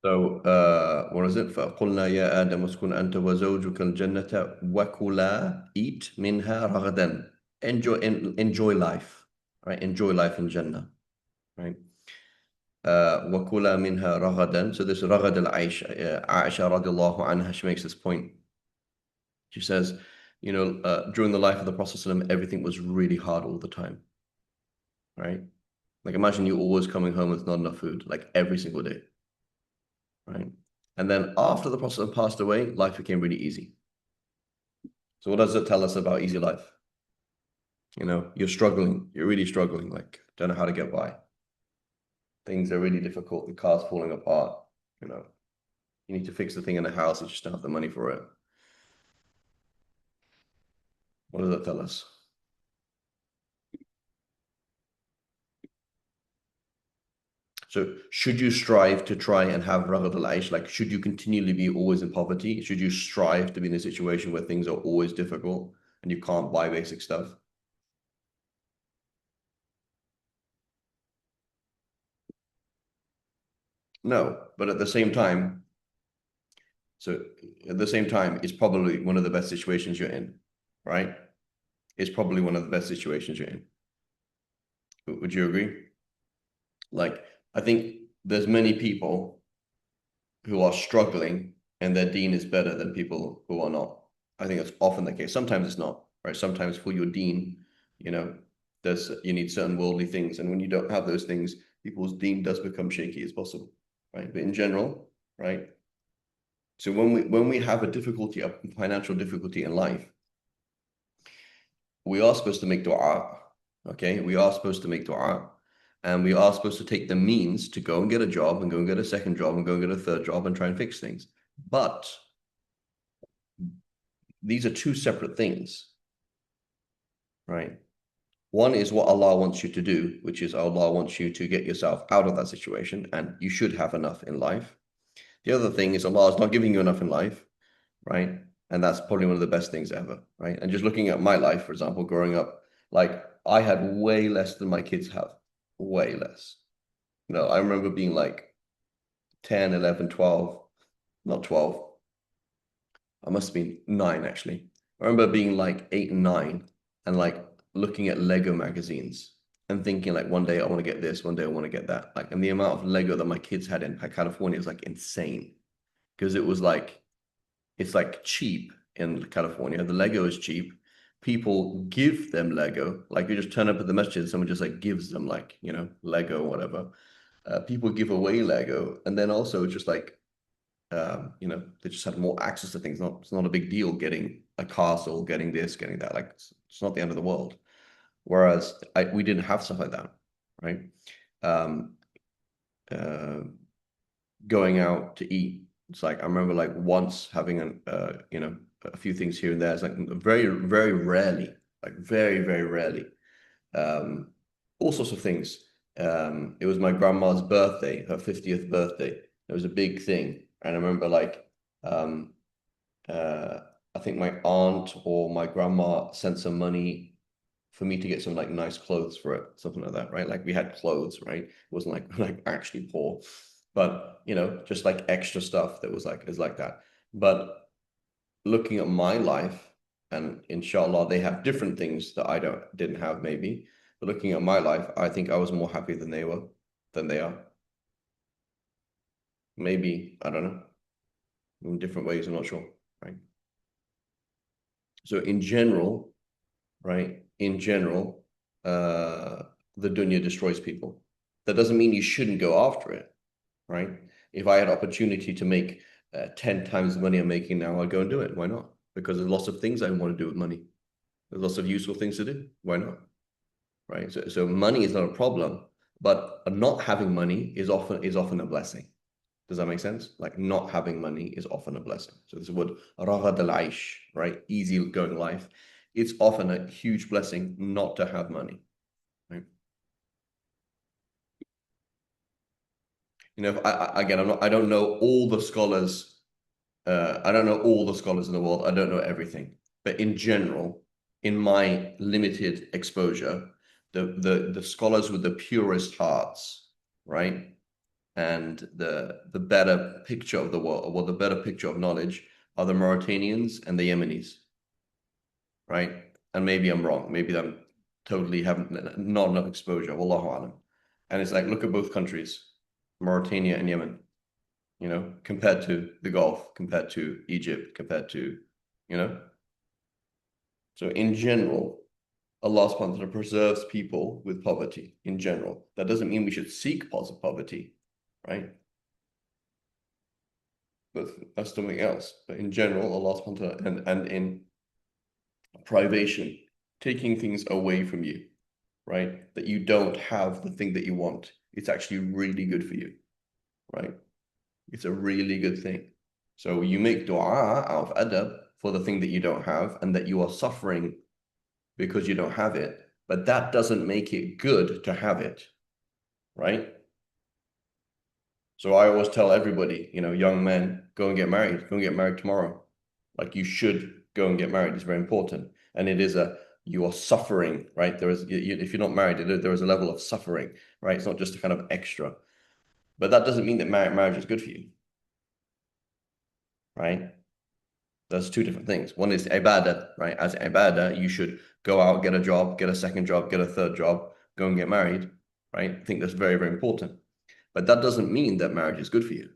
So, what is it? فَقُلْنَا يَا آدَمُ اسْكُنْ أَنْتَ وَزَوْجُكَ الْجَنَّةَ وَكُلَا eat minha رَغَدًا. Enjoy life, right? Enjoy life in Jannah, right? وَكُلَا مِنْهَا رَغَدًا. So this رَغَد al-Aish, Aisha radiallahu anha, she makes this point. She says, during the life of the Prophet ﷺ, everything was really hard all the time, right? Like imagine you always coming home with not enough food, like every single day, right? And then after the Prophet passed away, life became really easy. So what does it tell us about easy life? You're struggling, you're really struggling, like don't know how to get by. Things are really difficult, the car's falling apart, you know. You need to fix the thing in the house, you just don't have the money for it. What does that tell us? So should you strive to try and have Raghat al-Aish? Like, should you continually be always in poverty? Should you strive to be in a situation where things are always difficult and you can't buy basic stuff? No, but at the same time, it's probably one of the best situations you're in, right? It's probably one of the best situations you're in. Would you agree? Like, I think there's many people who are struggling and their deen is better than people who are not. I think that's often the case. Sometimes it's not, right? Sometimes for your deen, you know, you need certain worldly things. And when you don't have those things, people's deen does become shaky as possible, right? But in general, right? So when we have a financial difficulty in life, we are supposed to make dua, okay? We are supposed to make dua. And we are supposed to take the means to go and get a job and go and get a second job and go and get a third job and try and fix things. But these are two separate things, right? One is what Allah wants you to do, which is Allah wants you to get yourself out of that situation, and you should have enough in life. The other thing is Allah is not giving you enough in life, right? And that's probably one of the best things ever, right? And just looking at my life, for example, growing up, like I had way less than my kids have, way less. I remember being like 10, 11, 12, not 12. I must have been 9 actually. I remember being like 8 and 9 and like looking at Lego magazines and thinking like one day I want to get this, one day I want to get that. Like, and the amount of Lego that my kids had in California was like insane because it's like cheap in California. The Lego is cheap. People give them Lego. Like you just turn up at the masjid, someone just like gives them like, Lego or whatever. People give away Lego. And then also just like, they just had more access to things. It's not a big deal getting a castle, getting this, getting that. Like it's not the end of the world. Whereas we didn't have stuff like that, right? Um, uh, Going out to eat. It's like I remember like once having a few things here and there. It's like very, very rarely, like very, very rarely. Um, all sorts of things. It was my grandma's birthday, her 50th birthday. It was a big thing. And I remember like um, uh, I think my aunt or my grandma sent some money for me to get some like nice clothes for it, something like that, right? Like we had clothes, right? It wasn't like like actually poor, but just like extra stuff that was like is like that. But looking at my life, and inshallah, they have different things that I didn't have maybe. But looking at my life, I think I was more happy than they are. Maybe, I don't know, in different ways, I'm not sure, right? So in general, right? In general, the dunya destroys people. That doesn't mean you shouldn't go after it, right? If I had opportunity to make 10 times the money I'm making now, I'd go and do it. Why not? Because there's lots of things I want to do with money. There's lots of useful things to do. Why not? Right? So money is not a problem, but not having money is often a blessing. Does that make sense? Like not having money is often a blessing. So this word raghad al-aish, right? Easy going life. It's often a huge blessing not to have money, right? Again, I don't know all the scholars. I don't know all the scholars in the world. I don't know everything, but in general, in my limited exposure, the scholars with the purest hearts, right? and the better picture of the world, or the better picture of knowledge, are the Mauritanians and the Yemenis, right? And maybe I'm wrong. Maybe I'm totally haven't not enough exposure. Wallahu alam. And it's like, look at both countries, Mauritania and Yemen, you know, compared to the Gulf, compared to Egypt, compared to, you know. So in general, Allah subhanahu wa ta'ala preserves people with poverty in general. That doesn't mean we should seek poverty, right? But that's something else. But in general, Allah subhanahu wa ta'ala, and in privation, taking things away from you, right? That you don't have the thing that you want. It's actually really good for you, right? It's a really good thing. So you make dua out of adab for the thing that you don't have and that you are suffering because you don't have it. But that doesn't make it good to have it, right? So I always tell everybody, you know, young men, go and get married. Go and get married tomorrow. Like you should go and get married. It's very important. And it is you are suffering, right? There is, if you're not married, there is a level of suffering, right? It's not just a kind of extra. But that doesn't mean that marriage is good for you, right? There's two different things. One is ibadah, right? As ibadah, you should go out, get a job, get a second job, get a third job, go and get married, right? I think that's very, very important. But that doesn't mean that marriage is good for you,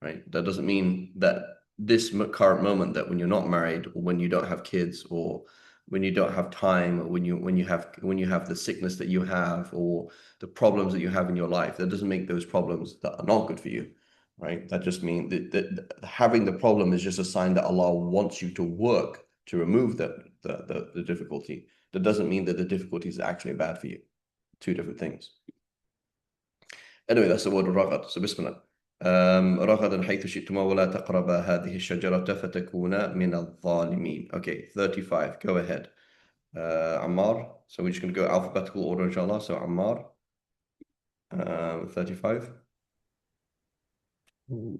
right? That doesn't mean that this current moment, that when you're not married, or when you don't have kids, or when you don't have time, or when you have the sickness that you have, or the problems that you have in your life, that doesn't make those problems that are not good for you, right? That just means that having the problem is just a sign that Allah wants you to work to remove the difficulty. That doesn't mean that the difficulty is actually bad for you. Two different things. Anyway, that's the word رغد. So Bismillah. رغدا حيث شئتما ولا تقربا هذه الشجرة فتكونا من الظالمين. Okay, 35. Go ahead. Ammar. So we're just going to go alphabetical order, inshallah. So Ammar. 35.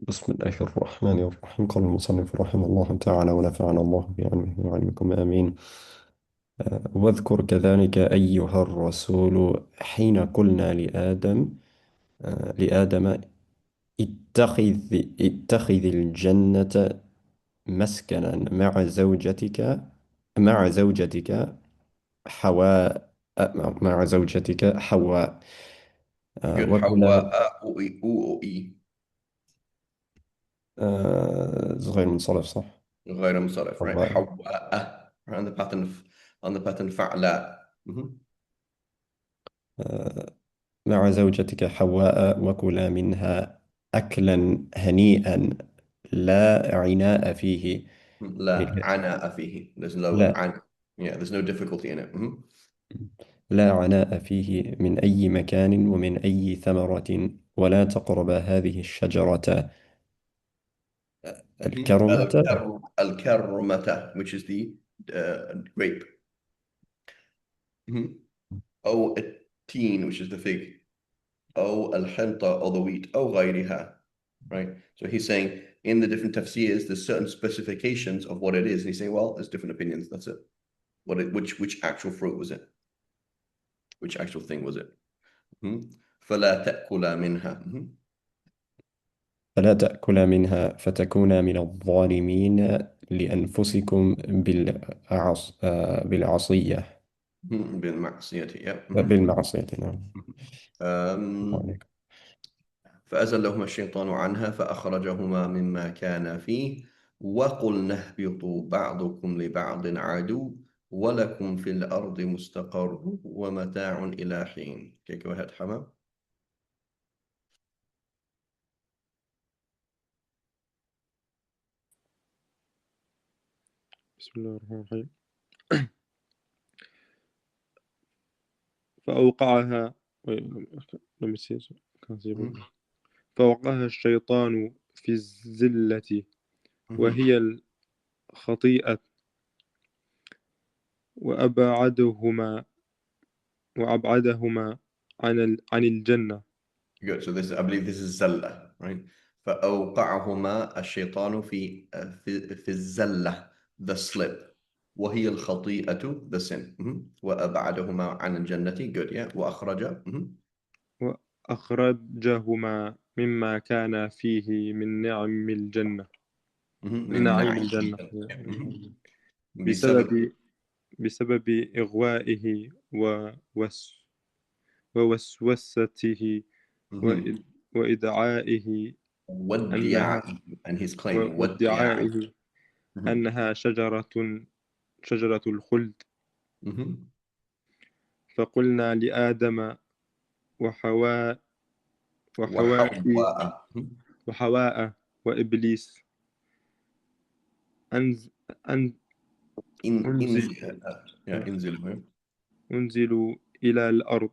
بسم الله الرحمن الرحيم. قال المصنف رحمه الله تعالى ونفعنا الله بعلمه وعلمكم آمين. واذكر كذلك أيها الرسول حين قلنا لآدم اتخذ الجنة مسكنا مع زوجتك حواء حواء Good. وكلا حواء. غير منصرف صح؟ غير منصرف, right? حواء حواء. On the pattern فعلاء. مع زوجتك حواء وكلا منها أكلا هنيئا لا عناء فيه. لا عناء فيه. There's no لا yeah, there's no difficulty in it. لا عناء فيه من أي مكان ومن أي ثمرة ولا تقربا هذه الشجرة الكرمة الكرمة, which is the grape. أو التين, which is the fig. أو الحنطة, or the wheat. أو غيرها, right? So he's saying in the different tafsirs, there's certain specifications of what it is. And he's saying, well, there's different opinions. That's it. Which actual fruit was it? Which actual thing was it? فلا تأكلا منها. فلا تأكلا منها فتكونا من الظالمين لأنفسكم بالعصية بالمعصية. Yeah. بالمعصية نعم. فأزلهما الشيطان عنها فأخرجهما مما كان فيه وقلنا اهبطوا بعضكم لبعض عدو ولكم في الأرض مستقر ومتاع إلى حين. Okay, go ahead, Hama. بسم الله الرحمن الرحيم. فأوقعها فوقعها الشيطان في الزلة وهي الخطيئة وأبعدهما عن الجنة. Good. So this, I believe this is زلة, right? فأوقعهما الشيطان في الزلة, the slip. وهي الخطيئة, the sin. وأبعدهما عن الجنة. Good, yeah. وأخرج. أخرجهما مما كان فيه من نعم الجنة من من نعيم نعيم الجنة بسبب بسبب إغوائه ووسوسته وإدعائه أنها وادعائه and his claim وادعائه وادعائه أنها شجرة الخلد. فقلنا لآدم وحواء وحواء وإبليس أنز أن أنزلوا إلى الأرض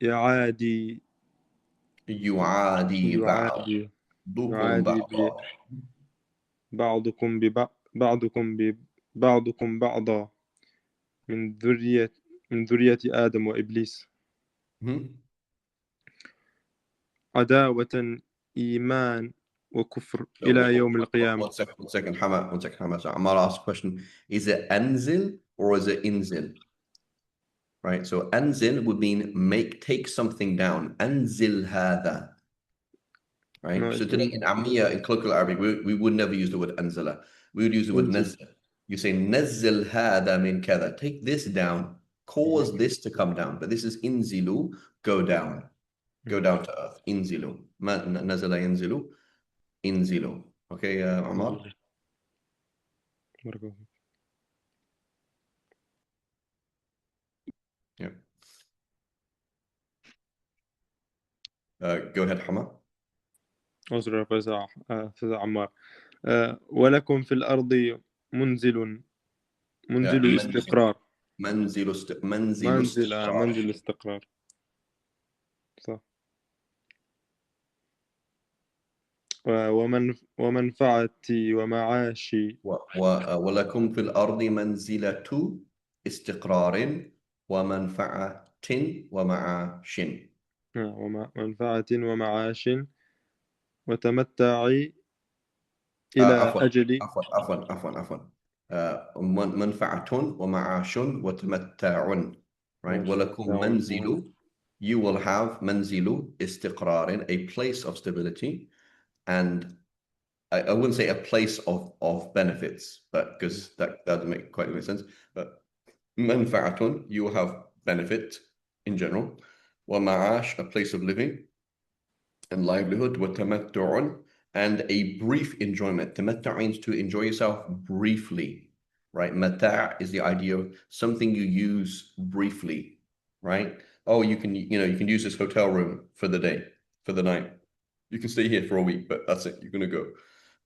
يعادي بعضكم بعضكم بعضكم بعضا من ذرية آدم وإبليس عداوة إيمان وكفر إلى يوم القيامة. One second, Hama. So Ammar asked a question. Is it anzil or is it inzil? Right? So anzil would mean take something down. Anzil hada. Right? No, So today in Ammiya, in colloquial Arabic, we would never use the word anzala. We would use the word nazzil. You say nazzil hada min kada. Take this down. Cause this to come down. But this is inzilu, go down. Go down to earth. Inzilu. Nazala inzilu. Inzilu. Okay, Ammar? Yeah. Go ahead, Hama. أسرع أستاذ عمار. ولكم في الأرض منزل استقرار. منزل استقرار. صح. ومنفعتي ومعاشي. ولكم في الأرض منزلة استقرار ومنفعة ومعاش. ومنفعة ومعاش وتمتعي إلى أجل. عفوا. منفعة ومعاش وتمتع. Right? ولكم منزل. You will have منزل استقرار, a place of stability, and I wouldn't say a place of benefits, but because that doesn't make quite make sense. But manfa'atun, you will have benefit in general. Wa ma'ash, a place of living and livelihood. Wa tamattu'un, and a brief enjoyment. Tamattu' means to enjoy yourself briefly, right? Mata' is the idea of something you use briefly, right? Oh, you can use this hotel room for the day, for the night. You can stay here for a week, but that's it. You're going to go.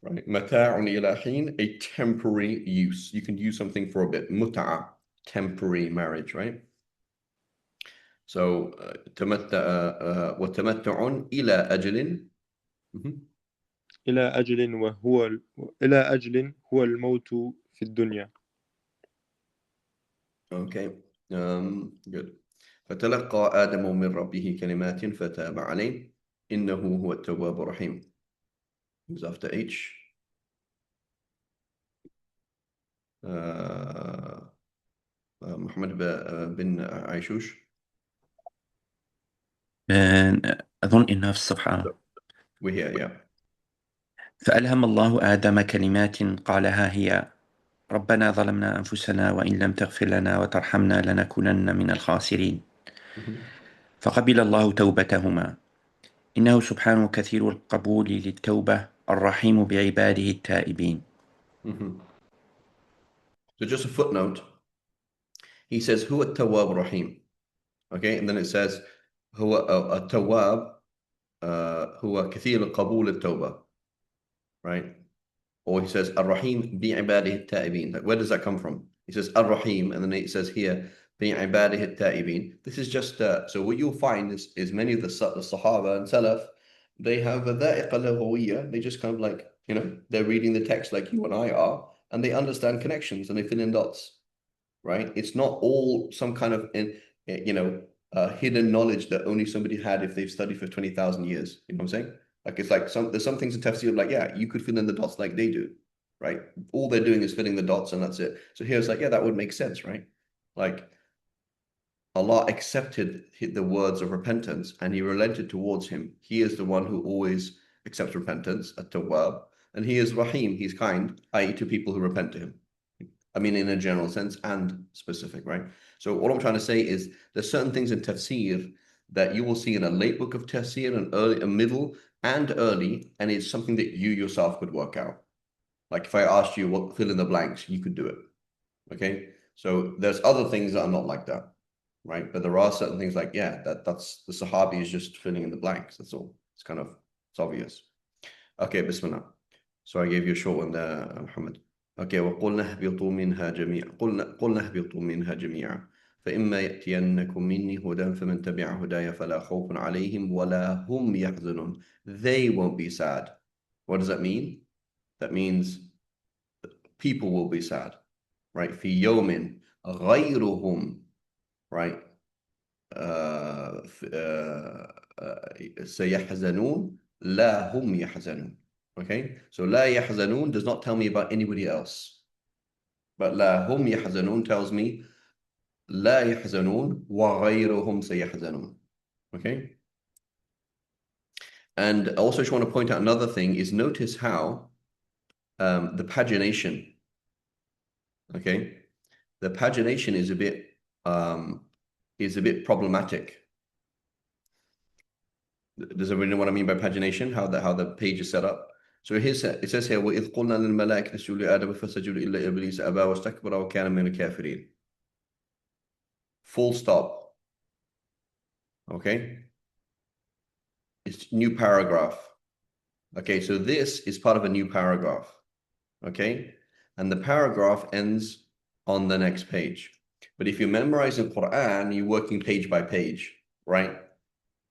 Right? Mata'un ila hin, a temporary use. You can use something for a bit. Muta'a, temporary marriage, right? So, وتمتع إلى أجل. إلى أجل هو الموت في الدنيا. Okay, good. فتلقى آدم من ربه كلمات فتاب عليه إنه هو التواب الرحيم. Who's after H? محمد بن عيشوش. أظن إنها في الصفحة. We're here, yeah. فألهم الله آدم كلمات قالها هي ربنا ظلمنا أنفسنا وإن لم تغفر لنا وترحمنا لنكونن من الخاسرين. فقبل الله توبتهما إنه سبحانه كثير القبول للتوبة الرحيم بعباده التائبين. So just a footnote. He says, هو التواب الرحيم. Okay, and then it says, هو التواب هو كثير القبول التوبة. Right? Or he says, الرحيم بعباده التائبين. Like, where does that come from? He says, الرحيم, and then it says here, بعباده التائبين. This is just, so what you'll find is many of the Sahaba and Salaf, they have a dha'iqa lughawiyya. They just kind of like, they're reading the text like you and I are, and they understand connections and they fill in dots. Right? It's not all some kind of, hidden knowledge that only somebody had if they've studied for 20,000 years. You know what I'm saying? Like, it's like there's some things in Tafsir like, yeah, you could fill in the dots like they do, right? All they're doing is filling the dots and that's it. So here it's like, yeah, that would make sense, right? Like, Allah accepted the words of repentance and He relented towards him. He is the one who always accepts repentance, at-Tawwab, and He is Rahim, He's kind, i.e. to people who repent to Him. I mean, in a general sense and specific, right? So what I'm trying to say is there's certain things in Tafsir that you will see in a late book of Tafsir, and early, a middle and early, and it's something that you yourself could work out. Like if I asked you what fill in the blanks, you could do it. Okay? So there's other things that are not like that, right? But there are certain things like, yeah, that's the Sahabi is just filling in the blanks. That's all. It's obvious. Okay, Bismillah. So I gave you a short one there, Muhammad. Okay, وقلنا اهبطوا منها جميعا قلنا اهبطوا منها جميعا فإما يأتينكم مني هدى فمن تبع هداي فلا خوف عليهم ولا هم يحزنون. They won't be sad. What does that mean? That means people will be sad, right? في يوم غيرهم, right? سيحزنون لا هم يحزنون. Okay, so لا يحزنون does not tell me about anybody else, but لا هم يحزنون tells me لا يحزنون وغيرهم سيحزنون. Okay, and I also just want to point out another thing is notice how the pagination, okay, the pagination is a bit problematic. Does everyone know what I mean by pagination? How the page is set up? So it says here, وَإِذْ قُلْنَا لِلْمَلَائِكَةِ اسْجُدُوا لِآدَمَ فَسَجَدُوا إِلَّا إِبْلِيسَ أَبَى وَاسْتَكْبَرَ وَكَانَ مِنَ الْكَافِرِينَ. Full stop. Okay? It's new paragraph. Okay, so this is part of a new paragraph. Okay? And the paragraph ends on the next page. But if you're memorizing Quran, you're working page by page, right?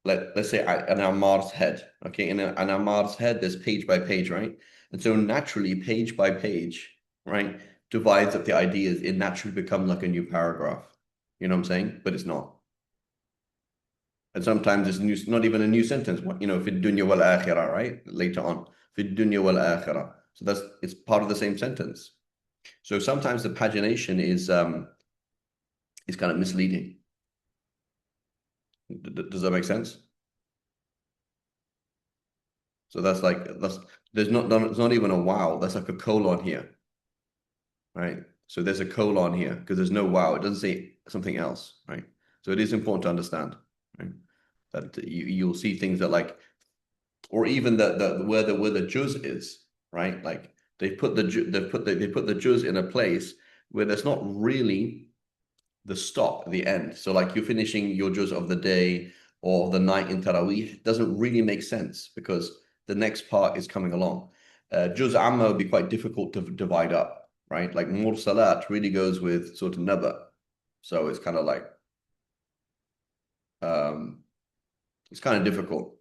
Let's say an Ammar's head, okay? In an Ammar's head, there's page by page, right? And so naturally, page by page, right, divides up the ideas. It naturally becomes like a new paragraph. You know what I'm saying? But it's not. And sometimes it's not even a new sentence. You know, في الدنيا والآخرة, right? Later on, في الدنيا والآخرة. So it's part of the same sentence. So sometimes the pagination is kind of misleading. Does that make sense? So there's not even a wow. That's like a colon here, right? So there's a colon here because there's no wow. It doesn't say something else, right? So it is important to understand, right? That you'll see things that like, or even where the juz is, right? Like they put the juz in a place where there's not really the stop, the end. So like you're finishing your juz of the day or the night in Taraweeh, it doesn't really make sense because the next part is coming along. Juz Amma would be quite difficult to divide up, right? Like Mursalat really goes with sort of Naba. So it's kind of like, it's kind of difficult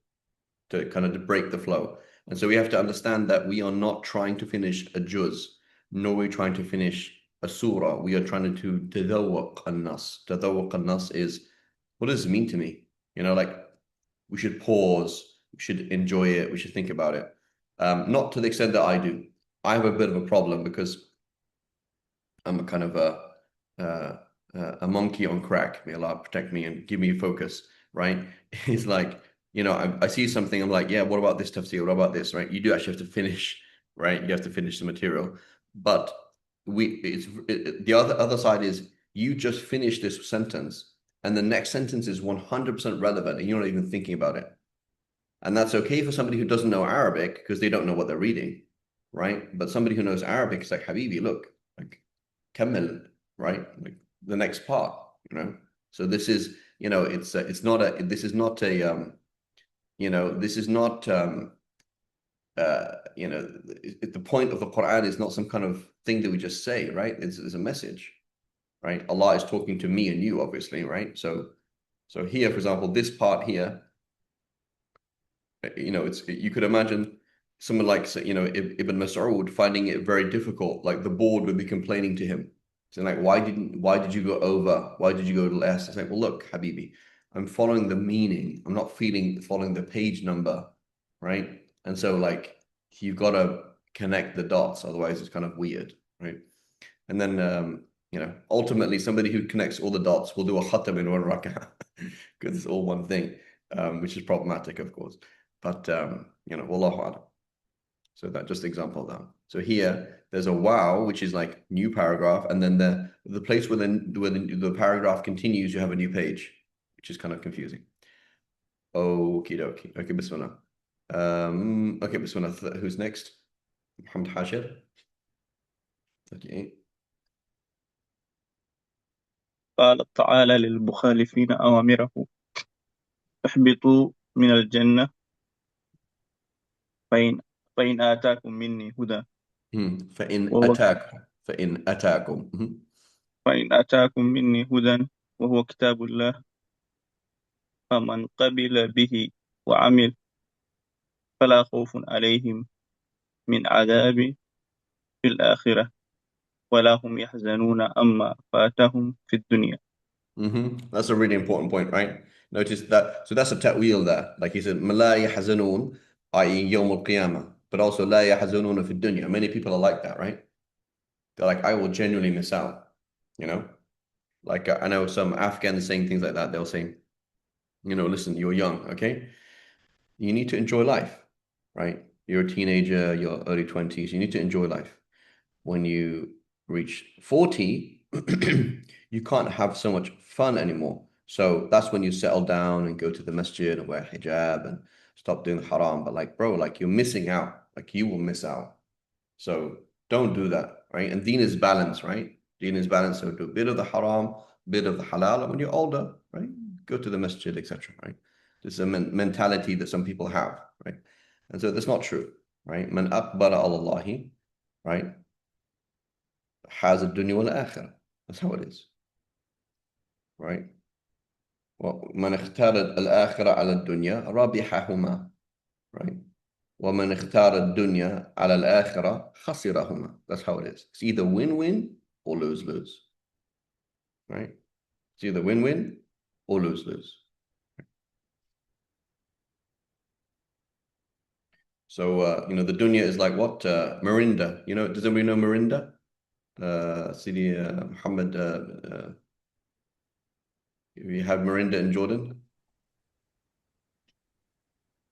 to break the flow. And so we have to understand that we are not trying to finish a juz, nor are we trying to finish a surah. We are trying to tadawwaq an-nas. Tadawwaq an-nas is, what does it mean to me? You know, like we should pause, we should enjoy it, we should think about it. Not to the extent that I do. I have a bit of a problem because I'm a kind of a monkey on crack. May Allah protect me and give me focus, right? It's like, you know, I see something, I'm like, yeah, what about this tafsir? What about this, right? You do actually have to finish, right? You have to finish the material. But the other side is you just finish this sentence and the next sentence is 100% relevant and you're not even thinking about it. And that's okay for somebody who doesn't know Arabic because they don't know what they're reading, right? But somebody who knows Arabic is like, Habibi, look, like, kamil, right? Like the next part, you know? So this is, you know, this is not a, you know, this is not, you know, the point of the Quran is not some kind of thing that we just say, right? It's a message, right? Allah is talking to me and you, obviously, right? So here, for example, this part here, you know, you could imagine someone like, you know, Ibn Mas'ud finding it very difficult, like the board would be complaining to him. So like, why did you go over? Why did you go less? It's like, well, look, Habibi, I'm following the meaning. I'm not following the page number, right? And so like, you've got to connect the dots, otherwise it's kind of weird, right? And then Ultimately, somebody who connects all the dots will do a khatam in one rak'ah because it's all one thing, which is problematic, of course. But, wallahu alam. So that just example of that. So here, there's a wow, which is like new paragraph, and then the place where the paragraph continues, you have a new page, which is kind of confusing. Okie dokie. Okay, bismillah. Okay, bismillah. Who's next? Muhammad Hashir. 38. قال تعالى للمخالفين أوامره اهبطوا من الجنة فإن آتاكم مني هدى فإن أتاكم فإن آتاكم مني هدى وهو كتاب الله فمن قبل به وعمل فلا خوف عليهم من عذاب في الآخرة ولا هم يحزنون أما فاتهم في الدنيا. That's a really important point, right? Notice that. So that's a ta'wil there. Like he said, مَلَا يَحْزَنُونَ, i.e. يوم القيامة. But also, لَا يَحْزَنُونَ في الدنيا. Many people are like that, right? They're like, I will genuinely miss out, Like I know some Afghans saying things like that. They'll say, listen, you're young, okay? You need to enjoy life, right? You're a teenager, you're early 20s. You need to enjoy life. When you reach 40, you can't have so much fun anymore. So that's when you settle down and go to the masjid and wear hijab and stop doing haram. But like, bro, like you're missing out. Like you will miss out. So don't do that, right? And deen is balance, right? Deen is balance. So do a bit of the haram, bit of the halal. And when you're older, right, go to the masjid, etc. Right? This is a mentality that some people have, right? And so that's not true, right? Man akbara Allahi, right? Has a dunya wal akhirah. That's how it is, right? ومن اختار الآخرة على الدنيا ربحهما, right? ومن اختار الدنيا على الآخرة خسرهما. That's how it is. It's either win-win or lose-lose, right? It's either win-win or lose-lose. So, the dunya is like what? Mirinda. Does anybody know Mirinda? Sidi Muhammad, you have Mirinda in Jordan?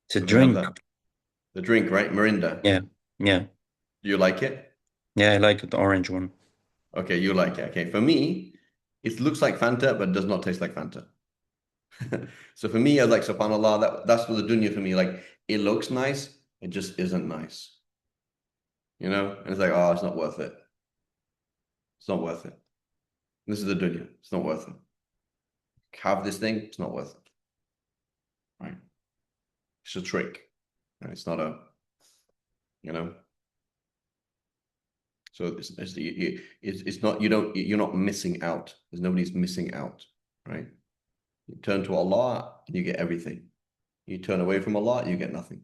It's a Do we have drink. that? The drink, right? Mirinda. Yeah. Do you like it? Yeah, I like the orange one. Okay, you like it. Okay, for me, it looks like Fanta, but does not taste like Fanta. So for me, I was like, subhanAllah, that's what the dunya for me. Like, it looks nice, it just isn't nice. And it's like, oh, it's not worth it. It's not worth it. This is the dunya. It's not worth it. Have this thing, it's not worth it. Right? It's a trick. Right? It's not a, So it's not, you're not missing out. There's nobody's missing out, right? You turn to Allah, you get everything. You turn away from Allah, you get nothing.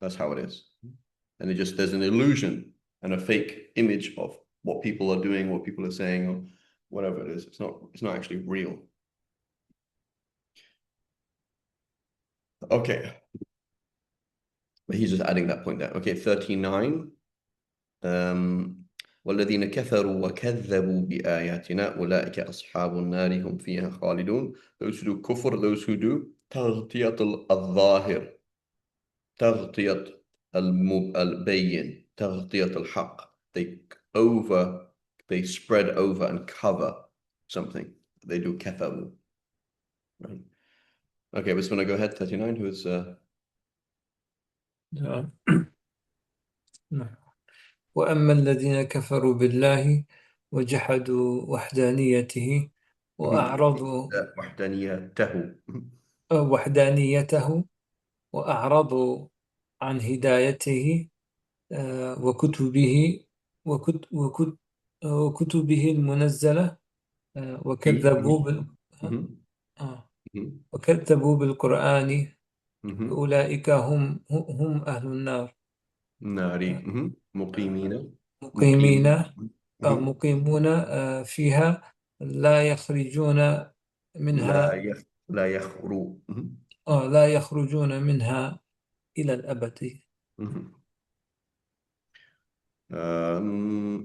That's how it is. And there's an illusion and a fake image of what people are doing, what people are saying, or whatever it is. It's not actually real. Okay. But he's just adding that point there. Okay, 39. والذين كفروا وكذبوا بآياتنا أولئك أصحاب النار هم فيها خالدون. Those who do kufr, those who do تغطية الظاهر, تغطية البين, تغطية الحق. They spread over and cover something. They do كفروا. Right. Okay, we're just going to go ahead. 39. Who's نعم. وأما الذين كفروا بالله وجحدوا وحدانيته وأعرضوا وحدانيته وأعرضوا عن هدايته وكتبه وكتبه المنزلة وكذبوا بالقرآن أولئك هم أهل النار مقيمون فيها لا يخرجون منها لا يخرجون منها إلى الأبد.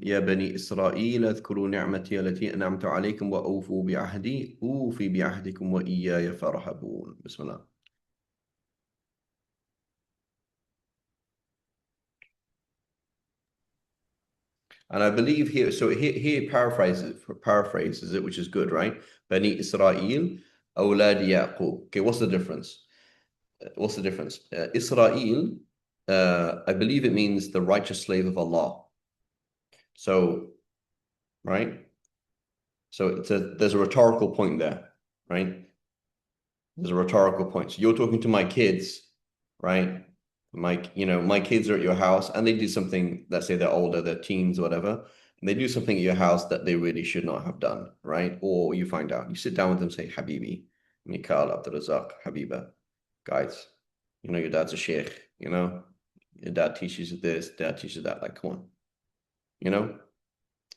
يا بني إسرائيل اذكروا نعمتي التي أنعمت عليكم وأوفوا بعهدي أوفي بعهدكم وإياي فارهبون. بسم الله. And I believe here, so here paraphrases it, which is good, right? Bani Israel, أولاد يعقوب. Okay, what's the difference? What's the difference? Israel, I believe it means the righteous slave of Allah. So, right? So there's a rhetorical point there, right? There's a rhetorical point. So you're talking to my kids, right? My kids are at your house and they do something, let's say they're older, they're teens or whatever, and they do something at your house that they really should not have done, right? Or you find out, you sit down with them, say, Habibi, Mikhail, Abdul Razak, Habiba, guys, your dad's a sheikh, your dad teaches you this, dad teaches you that, like, come on,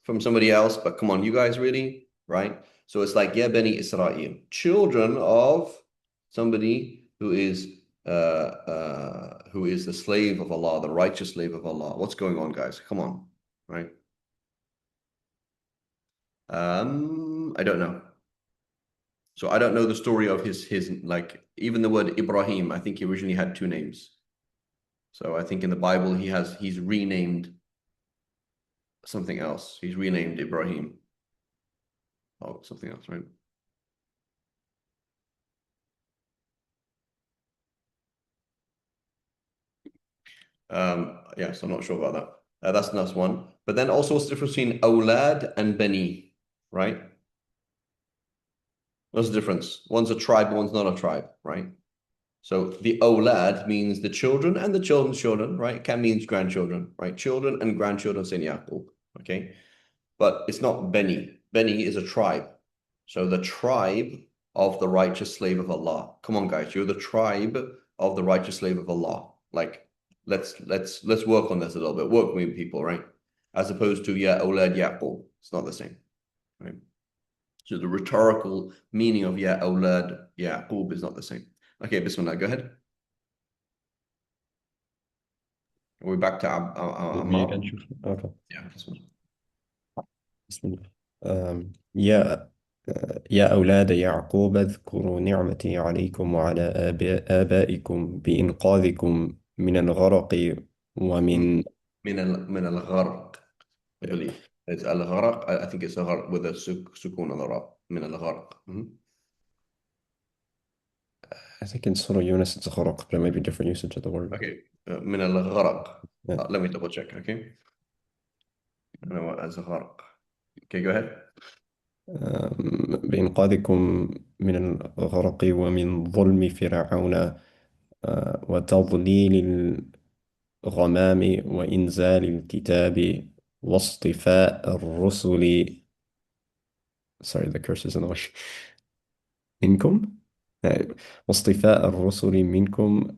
from somebody else, but come on, you guys really, right? So it's like, Ya Bani Israel, children of somebody who is the slave of Allah, the righteous slave of Allah. What's going on, guys? Come on, right? I don't know. So I don't know the story of his like even the word Ibrahim. I think he originally had two names. So I think in the Bible he's renamed something else. He's renamed Ibrahim. Oh, something else, right? Yes, I'm not sure about that. That's the next one. But then also what's the difference between awlad and bani, right? What's the difference? One's a tribe, one's not a tribe, right? So the awlad means the children and the children's children, right? Can means grandchildren, right? Children and grandchildren, Saint Yaqub, okay? But it's not Beni. Beni is a tribe. So the tribe of the righteous slave of Allah. Come on, guys, you're the tribe of the righteous slave of Allah. Like, let's work on this a little bit. Work with people, right? As opposed to Ya Awlad Yaqub. It's not the same, right? So the rhetorical meaning of Ya Awlad Yaqub is not the same. Okay, Bismillah, go ahead. We're back to Ammar. Okay. Yeah, Bismillah. بسم الله. يا أولاد يعقوب اذكروا نعمتي عليكم وعلى آبائكم بإنقاذكم من الغرق ومن من الغرق, I believe. It's al-gharq. I think it's a gharq with a sukun on the ra. من الغرق. I think in Surah Yunus it's غرق, but maybe different usage of the word. Okay. من الغرق. Yeah. Let me double check, okay? I know as a gharq. Okay, go ahead. بإنقاذكم من الغرق ومن ظلم فرعون وتضليل الغمام وإنزال الكتاب واصطفاء الرسل. Sorry, the curse is in the way. منكم واصطفاء الرسل منكم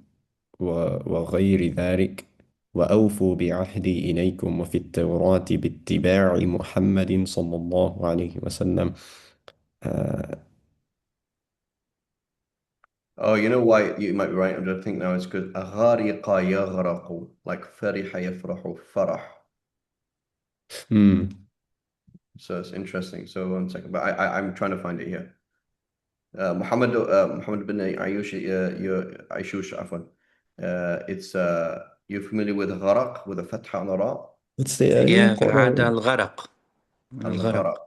وغير ذلك وأوفوا بعهدي إليكم وفي التوراة باتباع محمد صلى الله عليه وسلم. Oh, you know why you might be right. I'm just thinking now it's because غارق يغرق, like فرح يفرح فرح. So it's interesting. So 1 second, but I'm trying to find it here. Muhammad bin Aishush, afwan. It's you're familiar with gharaq with a fatha on the ra? It's the Yeah, هذا الغرق. Al-gharaq.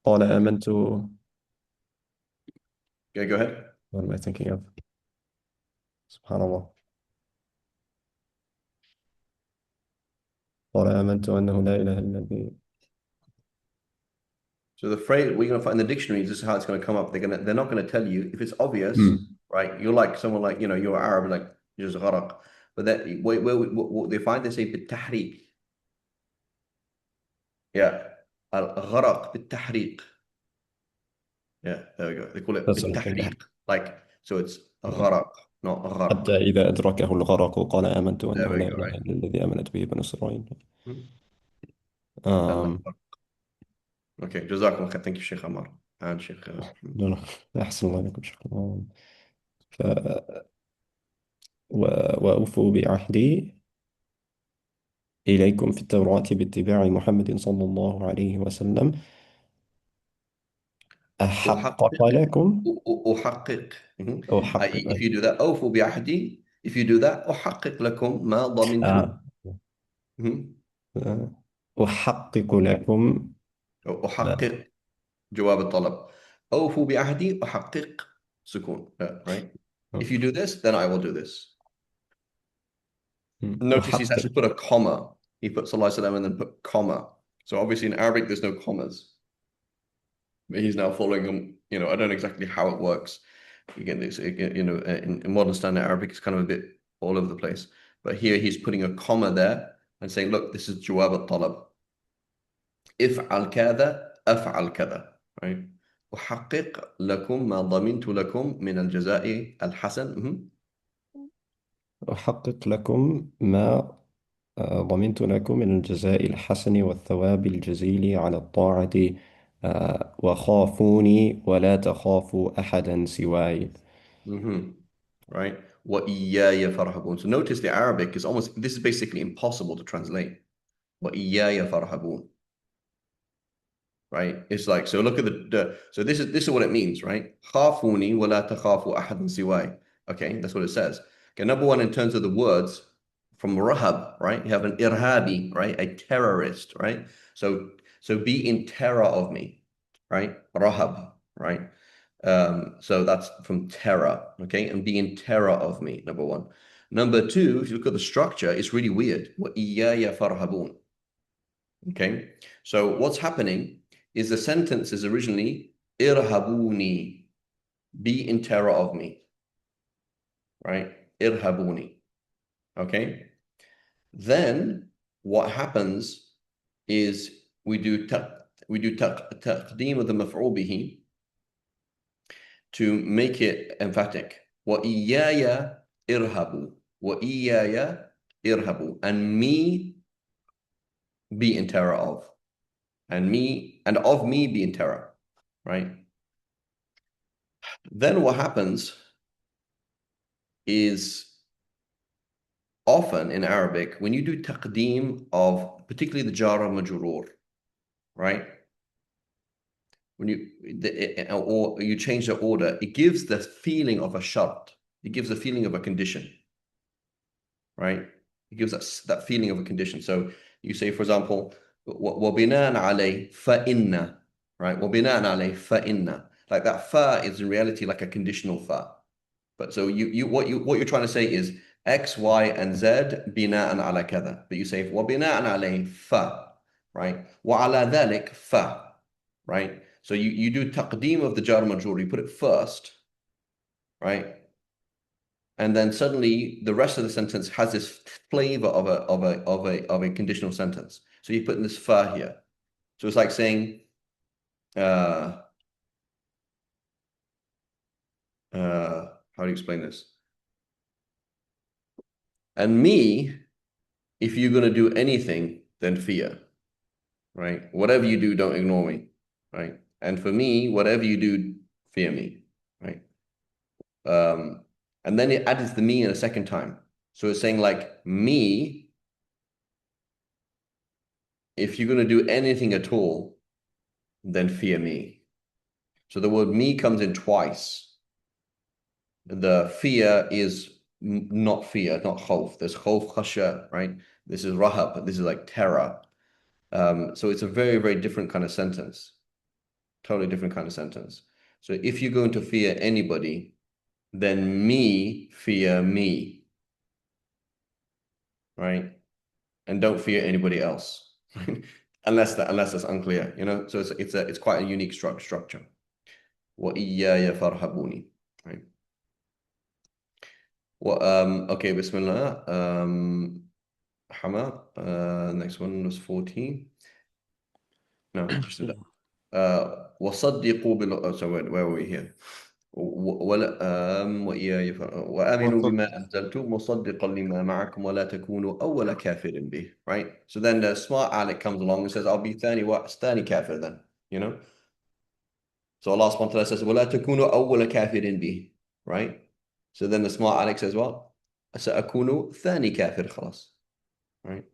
قال آمنت. Okay, go ahead. What am I thinking of? Subhanallah. قال آمنت أنه لا إله إلا الذي. So the phrase we're going to find in the dictionary, this is how it's going to come up. They're not going to tell you if it's obvious, right? You're like someone like you're Arab, like you're just gharaq. But that what they find, they say بالتحريق. Yeah, al-gharaq بالتحريق. Yeah, there we go. They call it بالتحريق. Like, so it's gharaq, not gharq. حتى إذا أدركه الغرق قال آمنت أنه لا إله إلا الذي آمنت به بنو إسرائيل. Okay, جزاكم الله. Thank you, Sheikh Ammar and Sheikh. لا أحسن الله إليكم شيخ. وأوفوا بعهدي إليكم في التوراة باتباع محمد صلى الله عليه وسلم أحقق أحقق لكم. أحقق. أحقق. If you do that أوفوا بعهدي, if you do that أحقق لكم ما ضمنت. Mhm. أحقق لكم. أحقق جواب الطلب. أوفوا بعهدي أحقق سكون. Right? If you do this, then I will do this. Notice he's actually أحقق. put a comma. He put sallallahu alaihi wasallam and then put comma. So obviously in Arabic there's no commas. But he's now following them. I don't know exactly how it works. Again, this, in modern standard Arabic, it's kind of a bit all over the place. But here he's putting a comma there and saying, look, this is جواب الطلب. افعل كذا افعل كذا. Right? أحقق لكم ما ضمنت لكم من الجزاء الحسن. أحقق لكم ما ضمنت لكم من الجزاء الحسن والثواب الجزيل على الطاعة وخافوني ولا تخافوا أحدا سواي. Right? وإياي فارهبون. So notice the Arabic is almost, this is basically impossible to translate. وإياي فارهبون. Right? It's like, so look at so this is what it means, right? خافوني ولا تخافوا أحدا سواي. Okay, that's what it says. Okay, number one, in terms of the words, from rahab, right? You have an irhabi, right? A terrorist, right? So be in terror of me, right? Rahab, right? So that's from terror, okay? And be in terror of me, number one. Number two, if you look at the structure, it's really weird. وَإِيَّايَ فَارْهَبُونَ. Okay, so what's happening is the sentence is originally irhabuni, be in terror of me, right? Irhabuni. Okay, then what happens is we do taqdeem of the maf'ul bihi to make it emphatic. Wa iyaya irhabu, wa iyaya irhabu, and me be in terror of. And of me be in terror, right? Then what happens is often in Arabic, when you do taqdeem of particularly the jar majrur, right? When or you change the order, it gives the feeling of a shart. It gives the feeling of a condition, right? It gives us that feeling of a condition. So you say, for example, وَبِنَاءً عَلَيْهِ فَإِنَّ, right? وَبِنَاءً عَلَيْهِ فَإِنَّ. Like that fa is in reality like a conditional fa. But so what you're trying to say is X, Y, and Z bina'an ala kada. But you say وَبِنَاءً عَلَيْهِ fa, right? وَعَلَى ذَلِكَ fa, right? So you do taqdeem of the jar majrur, you put it first, right? And then suddenly the rest of the sentence has this flavor of a conditional sentence. So you put in this fa here. So it's like saying how do you explain this? And me, if you're going to do anything, then fear, right? Whatever you do, don't ignore me, right? And for me, whatever you do, fear me, right? And then it adds the me in a second time. So it's saying like me, if you're going to do anything at all, then fear me. So the word me comes in twice. The fear is not fear, not khawf. There's khawf, khasha, right? This is rahab. This is like terror. So it's a very, very different kind of sentence. Totally different kind of sentence. So if you're going to fear anybody, then me fear me, right? And don't fear anybody else, unless that's unclear, So it's quite a unique structure. وَإِيَّايَ فَارْهَبُونِ, right? Okay, Bismillah. Hama. Next one was 14. No, just وصدقوا so where are we here? وإياي وآمنوا بما أنزلت مصدقا لما معكم ولا تكونوا أول كافر به, right? So then the smart aleck comes along and says, I'll be ثاني كافر then, So Allah subhanahu wa ta'ala says, ولا تكونوا أول كافر به, right? So then the smart aleck says, what? سأكون ثاني كافر خلاص. Right?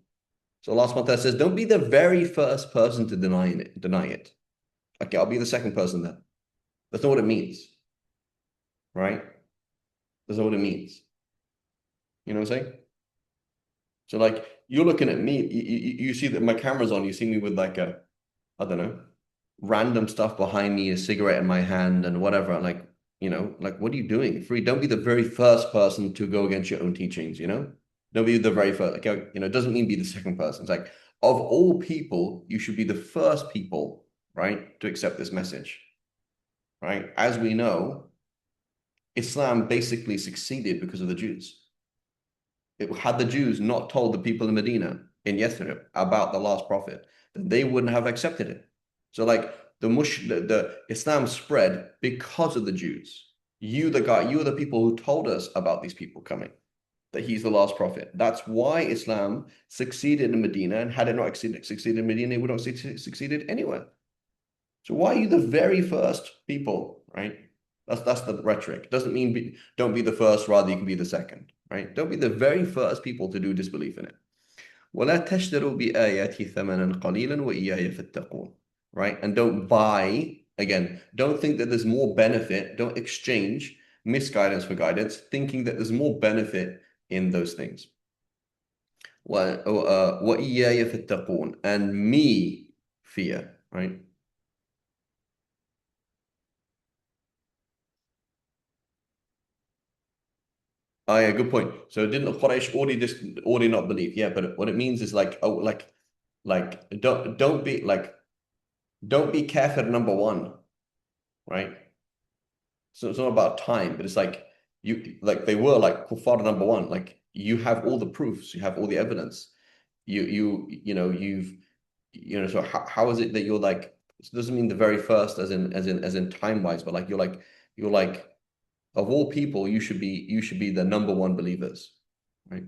So Allah subhanahu wa ta'ala says, don't be the very first person to deny it. Okay, I'll be the second person then. That's not what it means. Right? That's not what it means. You know what I'm saying? So like you're looking at me, you see that my camera's on, you see me with like a, I don't know, random stuff behind me, a cigarette in my hand and whatever. Like, like what are you doing? Free, don't be the very first person to go against your own teachings, Don't be the very first, like, it doesn't mean be the second person. It's like, of all people, you should be the first people, right, to accept this message, right? As we know, Islam basically succeeded because of the Jews. Had the Jews not told the people in Medina, in Yathrib, about the last prophet, then they wouldn't have accepted it. So like the Islam spread because of the Jews. You are the people who told us about these people coming, that he's the last prophet. That's why Islam succeeded in Medina, and had it not succeeded in Medina, it would not succeeded anywhere. So why are you the very first people, right? That's the rhetoric. Doesn't mean don't be the first, rather you can be the second, right? Don't be the very first people to do disbelief in it. وَلَا تَشْتَرُوا بِآيَاتِي ثَمَنًا قَلِيلًا وَإِيَّايَ فَاتَّقُونَ. Right? And don't buy, again, don't think that there's more benefit, don't exchange misguidance for guidance, thinking that there's more benefit in those things. وَإِيَّايَ فَاتَّقُونَ. And me fear, right? Oh yeah, good point. So didn't Quraysh already not believe? Yeah, but what it means is like, oh, like don't be kafir number one, right? So it's not about time, but it's like they were like kuffar number one. Like you have all the proofs, you have all the evidence. So how is it that you're like? It doesn't mean the very first, as in time wise, but like you're like of all people, you should be the number one believers, right?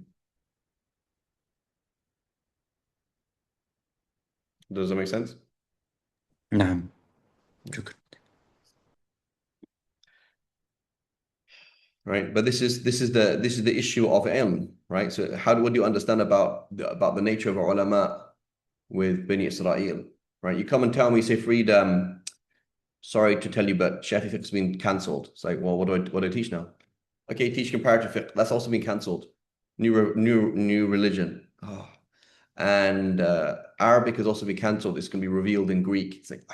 Does that make sense? نعم. شكرا. Right, but this is the issue of ilm, right? So what do you understand about the nature of ulama with Bani Israel, right? You come and tell me, say, Fareed, sorry to tell you, but Shafi fiqh's been cancelled. It's like, well, what do I teach now? Okay, teach comparative fiqh. That's also been cancelled. New religion. Oh. And Arabic has also been cancelled. It's going to be revealed in Greek. It's like,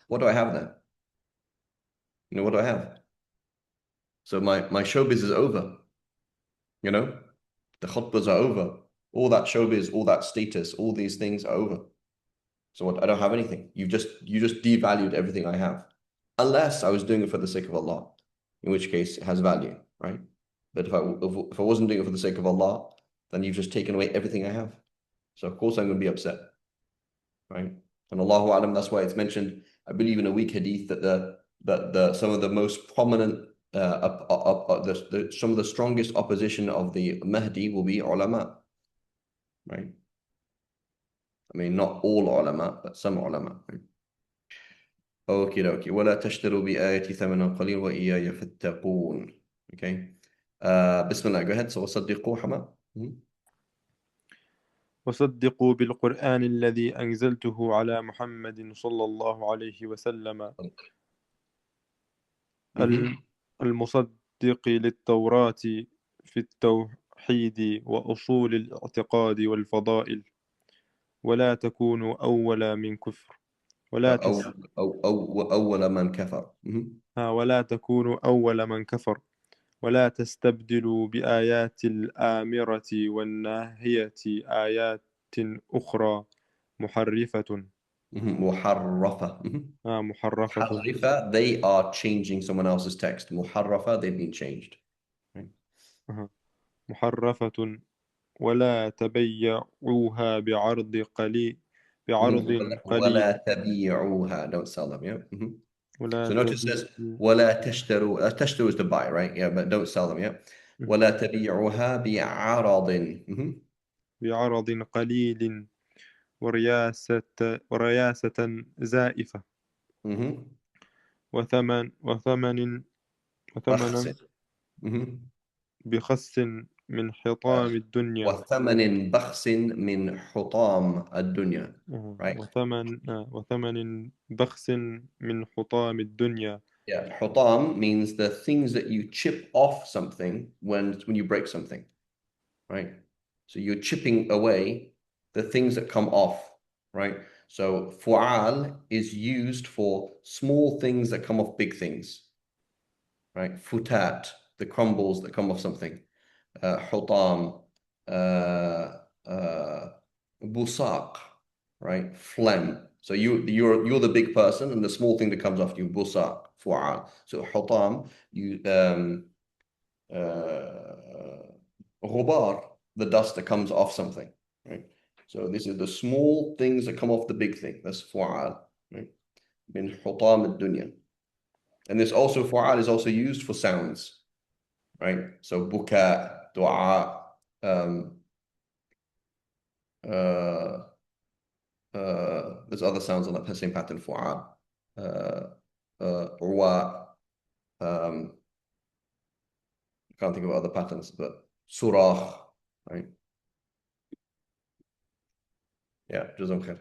what do I have then? What do I have? So my showbiz is over. The khutbahs are over. All that showbiz, all that status, all these things are over. So what? I don't have anything. You just devalued everything I have. Unless I was doing it for the sake of Allah, in which case it has value, right? But if I wasn't doing it for the sake of Allah, then you've just taken away everything I have. So of course I'm going to be upset, right? And Allahu Alam, that's why it's mentioned, I believe in a weak hadith, that some of the most prominent some of the strongest opposition of the Mahdi will be ulama, right? I mean, not all ulama, but some ulama, right? Okay. ولا تشتروا بآياتي ثمنا قليلا وإياي فاتقون. Okay. بسم الله, go ahead. So وصدقوا حما. وصدقوا بالقرآن الذي أنزلته على محمد صلى الله عليه وسلم المصدق للتوراة في التوحيد وأصول الاعتقاد والفضائل ولا تكونوا أول من كفر أول من كفر. ولا تكونوا أول من كفر ولا تستبدلوا بآيات الآمرة والناهية آيات أخرى محرفة. محرفة. محرفة, they are changing someone else's text. محرفة, they've been changed. محرفة ولا تبيعوها بعرض قليل ولا تبيعوها, don't sell them, yeah. So notice it says ولا تشتروا. تشتروا is to buy, right? Yeah, but don't sell them, yeah. ولا تبيعوها بعرض. بعرض قليل ورياسة زائفة. وثمنا بخس من حطام الدنيا. وثمن بخس من حطام الدنيا. Right? وثمن بخس من حطام الدنيا. Yeah, حطام means the things that you chip off something when you break something, right? So you're chipping away the things that come off, right? So fu'al is used for small things that come off big things, right? Futat, the crumbles that come off something. Hutam, busaq, right? Phlegm. So you're the big person, and the small thing that comes off you, busaq, fu'al. So hutam, ghubar, the dust that comes off something, right? So this is the small things that come off the big thing. That's fu'al, right? Min hutam ad-dunya. And this also, fu'al is also used for sounds, right? So buka, dua, there's other sounds on that same pattern, fu'al, urwa, I can't think of other patterns, but surah, right? Yeah, jazakum khair.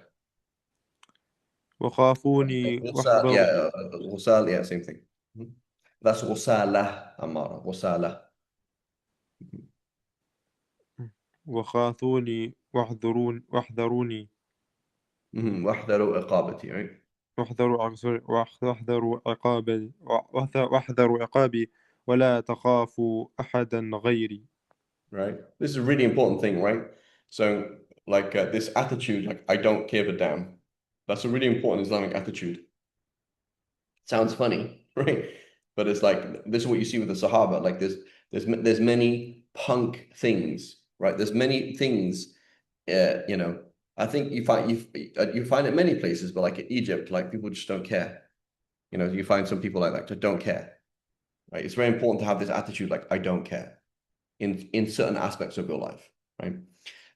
وخافوني Ghusal, واحذروا. yeah, ghusal, yeah, same thing. That's ghusalah, Ammara, ghusalah. وخافوني واحذروني. واحذروا إقابتي, right? واحذروا عقابي ولا تخافوا أحدا غيري. Right? This is a really important thing, right? So, like this attitude, like I don't give a damn. That's a really important Islamic attitude. Sounds funny, right? But it's like this is what you see with the Sahaba. Like there's many punk things, right? There's many things, you know. I think you find it many places, but like in Egypt, like people just don't care. You know, you find some people like that that don't care. Right? It's very important to have this attitude, like I don't care, in certain aspects of your life, right?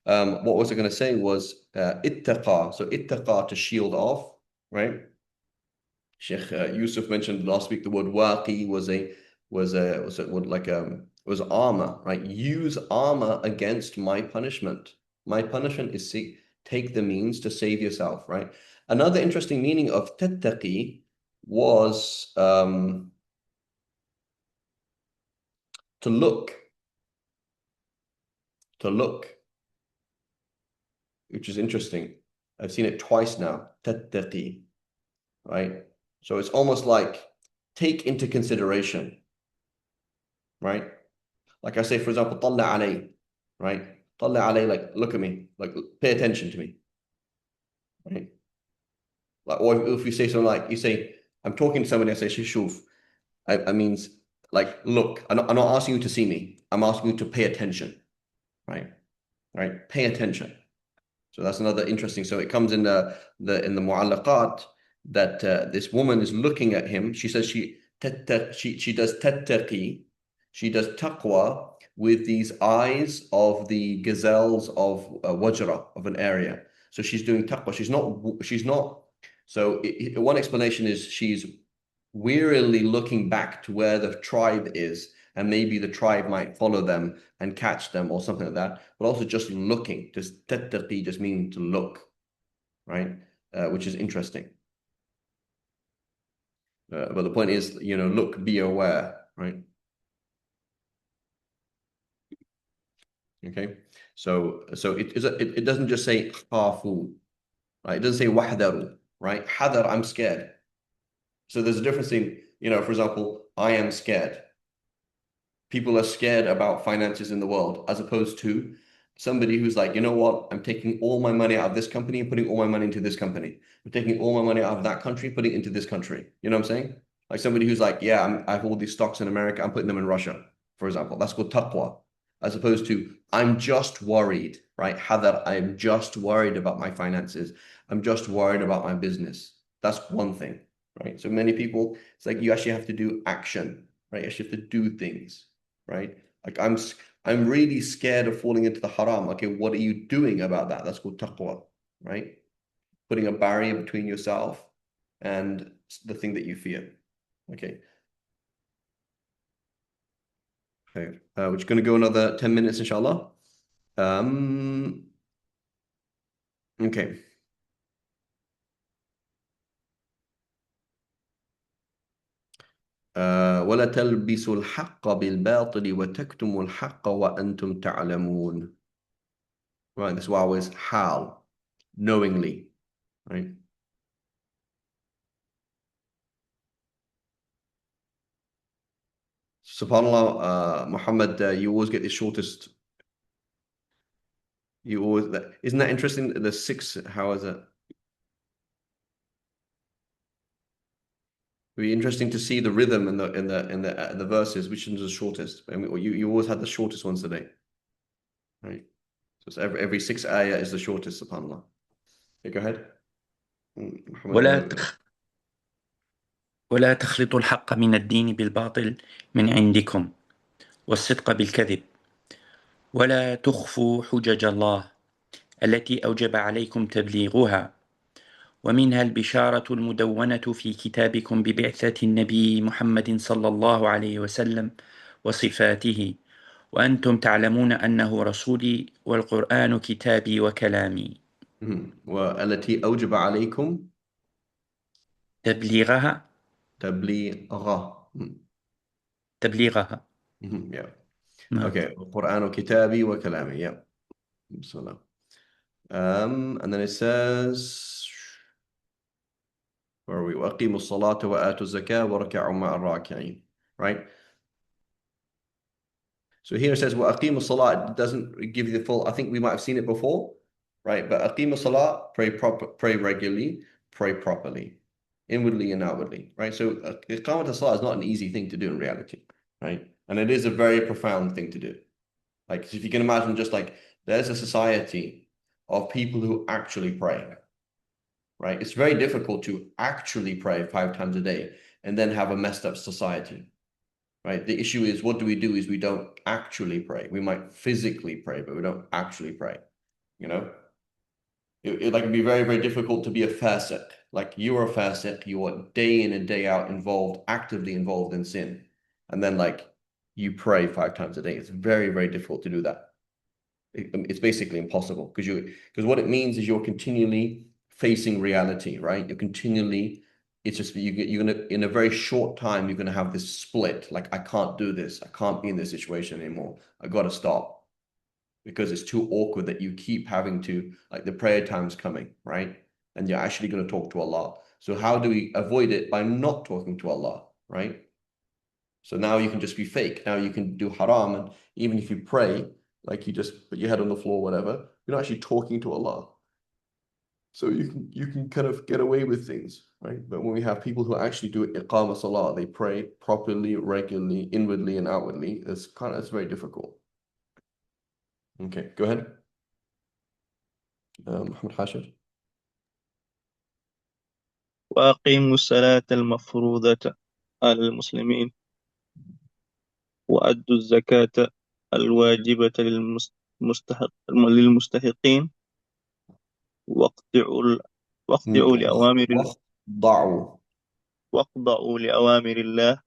What was I going to say was ittaqa. So ittaqa, to shield off, right? Sheikh Yusuf mentioned last week the word waqi was armor, right? Use armor against my punishment. My punishment is take the means to save yourself, right? Another interesting meaning of tattaqi was to look, which is interesting. I've seen it twice now, tattaqi, right? So it's almost like take into consideration, right? Like I say, for example, طلع علي, right? طلع علي, like look at me, like pay attention to me, right? Like, or if you say something like, you say, I'm talking to somebody, I say, shuf, I means like, look, I'm not asking you to see me. I'm asking you to pay attention, right? Right? Pay attention. So that's another interesting. So it comes in the mu'allaqat that this woman is looking at him. She says she does tattaqi, she does taqwa with these eyes of the gazelles of Wajra, of an area. So she's doing taqwa. She's not. So one explanation is she's wearily looking back to where the tribe is, and maybe the tribe might follow them and catch them or something like that, but also just looking. Just tattaqi just means to look, right? Which is interesting. But the point is, you know, look, be aware, right? Okay, so it doesn't just say khafu, right? It doesn't say wahdaru, right? Hadar, I'm scared. So there's a difference in, you know, for example, I am scared. People are scared about finances in the world, as opposed to somebody who's like, you know what, I'm taking all my money out of this company and putting all my money into this company. I'm taking all my money out of that country, putting it into this country. You know what I'm saying? Like somebody who's like, yeah, I have all these stocks in America, I'm putting them in Russia, for example. That's called taqwa. As opposed to, I'm just worried, right? Hadar, I'm just worried about my finances. I'm just worried about my business. That's one thing, right? So many people, it's like you actually have to do action, right? You actually have to do things, right? Like I'm really scared of falling into the haram. Okay, what are you doing about that? That's called taqwa, right? Putting a barrier between yourself and the thing that you fear. Okay. Okay. We're just going to go another 10 minutes, inshallah. Okay. ولا تلبسوا الحق بالباطل وتكتموا الحق وأنتم تعلمون. Right, this wow is how, knowingly, right? SubhanAllah, Muhammad, you always get the shortest. You always, isn't that interesting? The six, how is it? It'd be interesting to see the rhythm in the verses, which one's the shortest. I mean, you always had the shortest ones today, right? So it's every six ayah is the shortest, subhanAllah. Okay, go ahead. Muhammad, ولا تخلطوا الحق من الدين بالباطل من عندكم والصدق بالكذب ولا تخفوا حجج الله التي أوجب عليكم تبليغها ومنها البشارة المدونة في كتابكم ببعثة النبي محمد صلى الله عليه وسلم وصفاته وأنتم تعلمون أنه رسولي والقرآن كتابي وكلامي. والتي أوجب عليكم تبليغها. تبليغها. Yeah. Okay. القرآن كتابي وكلامي. Yeah. Bismillah. And then it says, where are we? وأقيموا الصلاة وآتوا الزكاة واركعوا مع الراكعين. Right? So here it says, وأقيموا الصلاة. It doesn't give you the full, I think we might have seen it before, right? But أقيموا الصلاة, pray regularly, pray properly, inwardly and outwardly, right? So إقامة الصلاة is not an easy thing to do in reality, right? And it is a very profound thing to do. Like, if you can imagine, just like there's a society of people who actually pray, right? It's very difficult to actually pray 5 times a day and then have a messed up society, right? The issue is, what do? Is we don't actually pray. We might physically pray, but we don't actually pray, you know? It'd be very, very difficult to be a fasiq. Like, you're a fasiq, you're day in and day out actively involved in sin. And then, like, you pray 5 times a day. It's very, very difficult to do that. It's basically impossible, because what it means is you're continually facing reality, right? You're continually, it's just, you're gonna, in a very short time, you're gonna have this split. Like, I can't do this. I can't be in this situation anymore. I got to stop, because it's too awkward that you keep having to, like, the prayer time's coming, right? And you're actually going to talk to Allah. So how do we avoid it? By not talking to Allah, right? So now you can just be fake. Now you can do haram, and even if you pray, like, you just put your head on the floor, whatever, you're not actually talking to Allah. So you can kind of get away with things, right? But when we have people who actually do iqamah salah, they pray properly, regularly, inwardly and outwardly, it's very difficult. Okay, go ahead. Muhammad Hashir. وأقيموا الصلاة المفروضة على المسلمين وأدوا الزكاة الواجبة للمستحقين واخضعوا لأوامر الله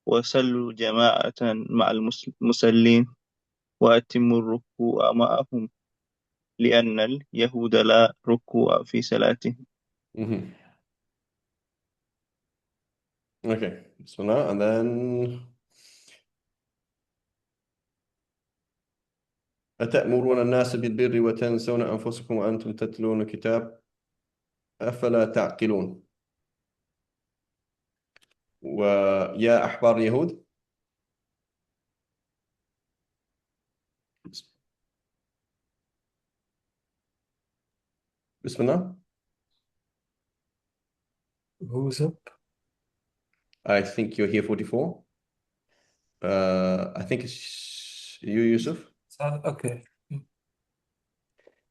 وصلوا جماعة مع المصلين وأتموا الركوع معهم لأن اليهود لا ركوع في صلاتهم. Okay, Bismillah, and then أتأمرون الناس بالبر وتنسون أنفسكم وأنتم تتلون الكتاب أفلا تعقلون. ويا أحبار اليهود. Bismillah. Who's up? I think you're here 44. I think it's you, Yusuf. Okay.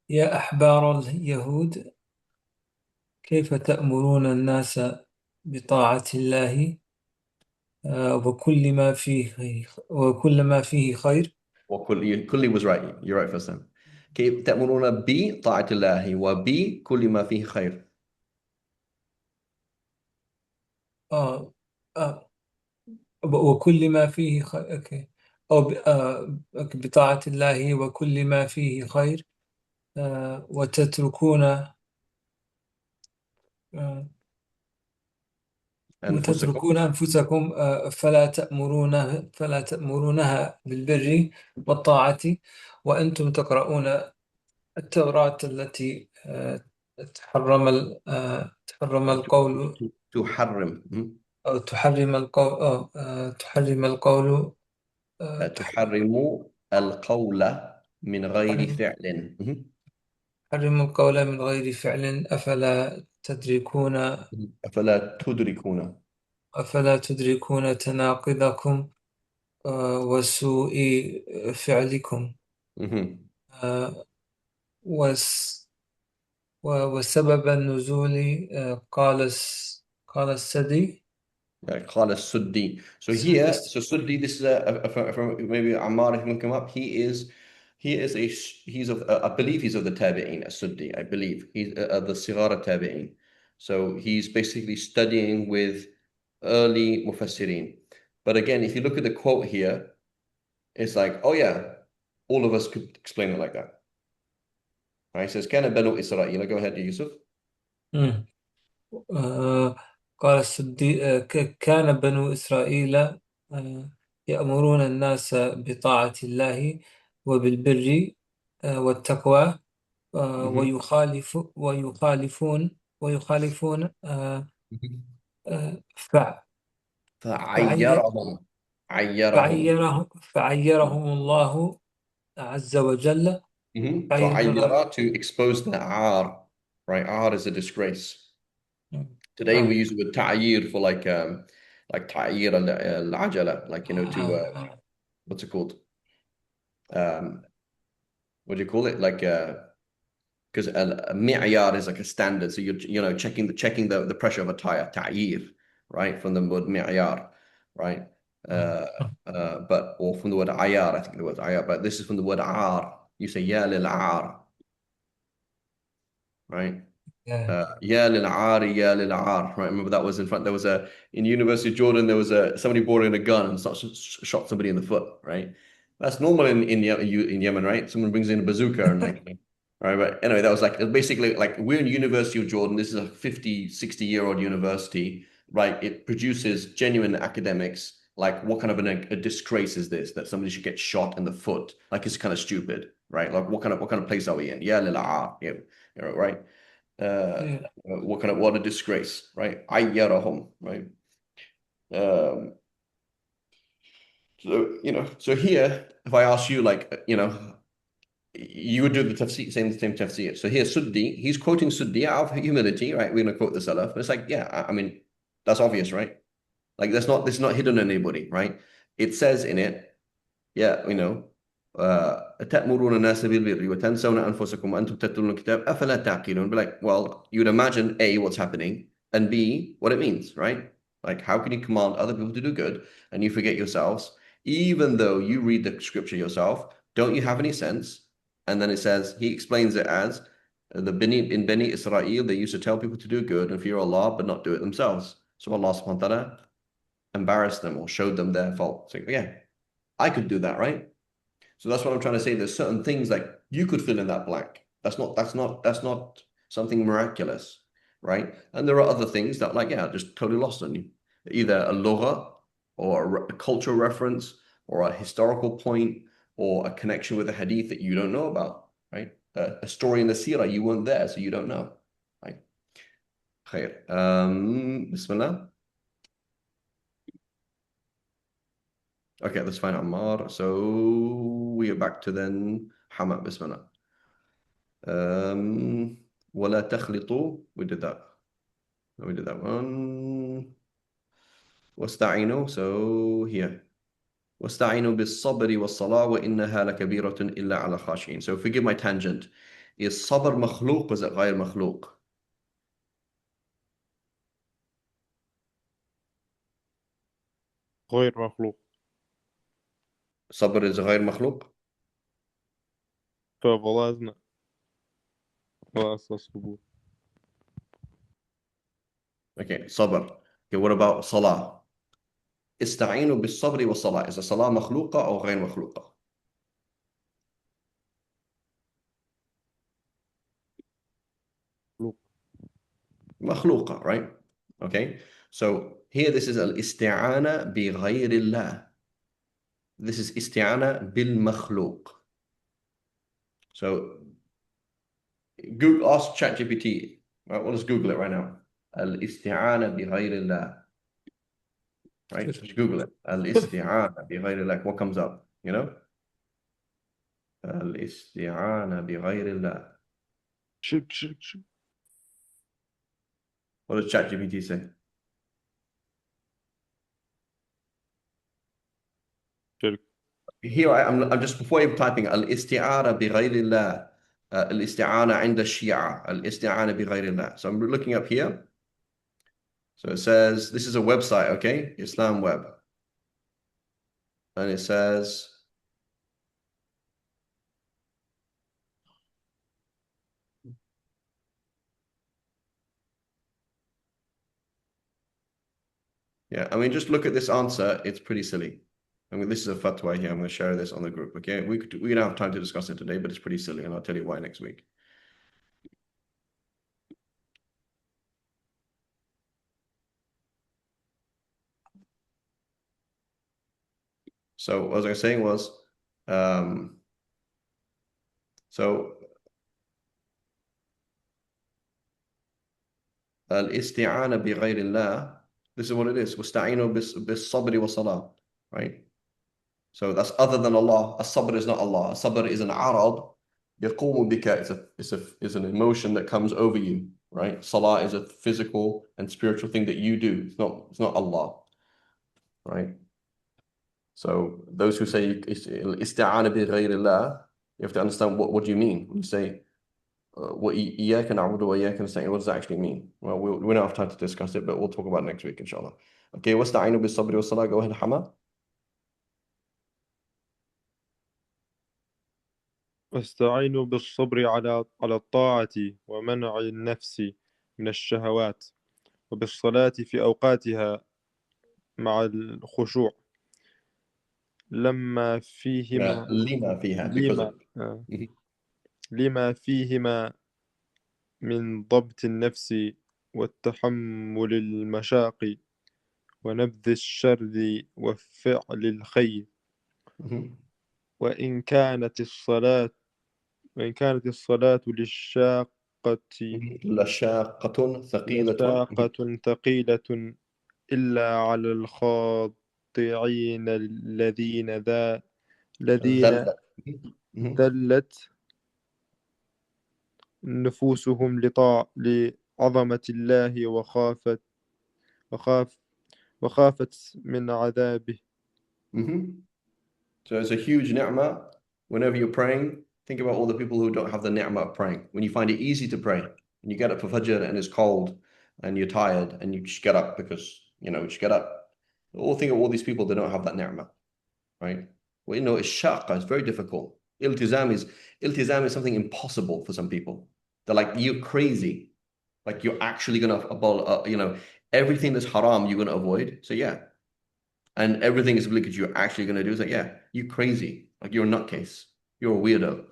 يا أحبار اليهود كيف تأمرون الناس بطاعة الله وكل ما فيه خير. كل was right. You're right first time. كيف تأمرون بطاعة الله وبكل ما فيه خير. وكل ما فيه خير. أوكي. أو بطاعة الله وكل ما فيه خير، وتتركون أنفسكم أنفسكم، فلا تأمرونها بالبر والطاعة، وأنتم تقرؤون التوراة التي تحرم القول، تحرم أو تحرم القول، تحرم القول، تحرم القول من غير تحرم فعل تحرم القول من غير فعل، أفلا تدركون أفلا تدركون تناقضكم وسوء فعلكم. مهم. آه، وس- وسبب النزول، قال السدي. قال السدي. So here, so Suddi, this is maybe Ammar, if you can come up. He's of, I believe he's of the Tabi'een, Suddi, I believe. He's the Sighara Tabi'een. So he's basically studying with early Mufassirin. But again, if you look at the quote here, it's like, oh yeah, all of us could explain it like that. Right? He says, كان بنو إسرائيل. Go ahead, Yusuf. مم. قال السدي، كان بنو إسرائيل يأمرون الناس بطاعة الله وبالبر والتقوى، Mhm. ويخالفون Mhm. فع- فعي- فعيرهم عيرهم فعيرهم الله عز وجل. فعيرة to expose the ar, right? Ar is a disgrace. Today we use the word ta'yir for like ta'yir al-ajala, like to what's it called? Um, what do you call it? Like because a mi'yar is like a standard, so you're checking the pressure of a tire, ta'yir, right? From the word mi'yar, right? But or from the word ayar, I think the word ayar, but this is from the word ar. You say ya lil ar, right? Ya lil ar, ya lil ar, right? Remember that was in front. There was in University of Jordan. There was somebody brought in a gun and shot somebody in the foot, right? That's normal in Yemen, right? Someone brings in a bazooka and like, right? But anyway, that was like basically like we're in University of Jordan. This is a 50, 60-year-old university, right? It produces genuine academics. Like, what kind of a disgrace is this that somebody should get shot in the foot? Like, it's kind of stupid, right? Like, what kind of place are we in? Yeah, lil ar, yeah, right? What a disgrace, right? Ayyarahum, right? Um, so here, if I ask you, like, you would do the tafsir, same tafsir. So here, Suddi, he's quoting Suddi out of humility, right? We're gonna quote the Salaf, but it's like, yeah, I mean, that's obvious, right? Like, this is not hidden on anybody, right? It says in it, yeah, تأمرون الناس بالبر وتنسون أنفسكم وأنتم تتلون الكتاب أفلا تعقلون. Be like, well, you'd imagine A, what's happening, and B, what it means, right? Like, how can you command other people to do good and you forget yourselves, even though you read the scripture yourself? Don't you have any sense? And then it says, he explains it as in Bani Israel, they used to tell people to do good and fear Allah, but not do it themselves. So Allah subhanahu wa ta'ala embarrassed them or showed them their fault. So yeah, I could do that, right? So that's what I'm trying to say. There's certain things like you could fill in that blank. That's not something miraculous, right? And there are other things that like, yeah, just totally lost on you. Either a lugha or a cultural reference or a historical point or a connection with a hadith that you don't know about, right? A story in the seerah, you weren't there, so you don't know. Right? Khair. Bismillah. Okay, that's fine, Ammar. So we are back to then Hamad, Bismillah. ولا تخلطوا, we did that. We did that one. واستعينوا, so here. واستعينوا بالصبر والصلاة وإنها لكبيرة إلا على خاشعين. So forgive my tangent. Is sabr مخلوق or is it غير مخلوق? غير مخلوق. Sabr is غير مخلوق? فبلغنا على أساس قبول. Okay, sabr. Okay, what about salah? استعينوا بالصبر والصلاة. Is the salah مخلوقة أو غير مخلوقة? مخلوقة, right? Okay. So here this is الاستعانة بغير الله. This is استعانة بالمخلوق. So Google, ask ChatGPT. Right, well, let's Google it right now. الاستعانة بغير الله. Right? Just Google it. الاستعانة بغير الله. What comes up? You know? الاستعانة بغير الله. شرك شرك شرك. What does ChatGPT say? شرك. Here I'm just before you're typing الاستعانة بغير الله. الاستعانة عند الشيعة. الاستعانة بغير الله. So I'm looking up here. So it says this is a website, okay? Islam Web. And it says yeah, I mean, just look at this answer. It's pretty silly. I mean, this is a fatwa here. I'm going to share this on the group, okay? We don't have time to discuss it today, but it's pretty silly, and I'll tell you why next week. So what was I saying was, so الاستعانة بغير الله, this is what it is. واستعينوا بالصبر والصلاة, right? So that's other than Allah. As-sabr is not Allah. As-sabr is an arad. يقوم بك. It's an emotion that comes over you, right? Salah is a physical and spiritual thing that you do. It's not Allah, right? So those who say isti'ana bi ghayrillah, you have to understand what do you mean when you say إياك نعبد وإياك نستعين. What does that actually mean? Well, we don't have time to discuss it, but we'll talk about it next week, inshallah. Okay, واستعينوا بالصبر والصلاة. Go ahead, Hama. واستعينوا بالصبر على الطاعة ومنع النفس من الشهوات وبالصلاة في أوقاتها مع الخشوع لما فيهما لما فيها, because of. لما فيهما من ضبط النفس والتحمل المشاق ونبذ الشر وفعل الخير وإن كانت الصلاة لشاقة لشاقة ثقيلة إلا على الخاضعين الذين ذلت نفوسهم لعظمة الله وخافت من عذابه. So it's a huge ni'mah. Whenever you're praying, think about all the people who don't have the ni'mah of praying. When you find it easy to pray, and you get up for Fajr and it's cold, and you're tired, and you just get up because, just get up. All think of all these people that don't have that ni'mah, right? Well, it's shaqqa, it's very difficult. Iltizam is something impossible for some people. They're like, you're crazy. Like you're actually going to, everything that's haram, you're going to avoid. So yeah. And everything is obligatory you're actually going to do. It's like, yeah, you're crazy. Like you're a nutcase. You're a weirdo,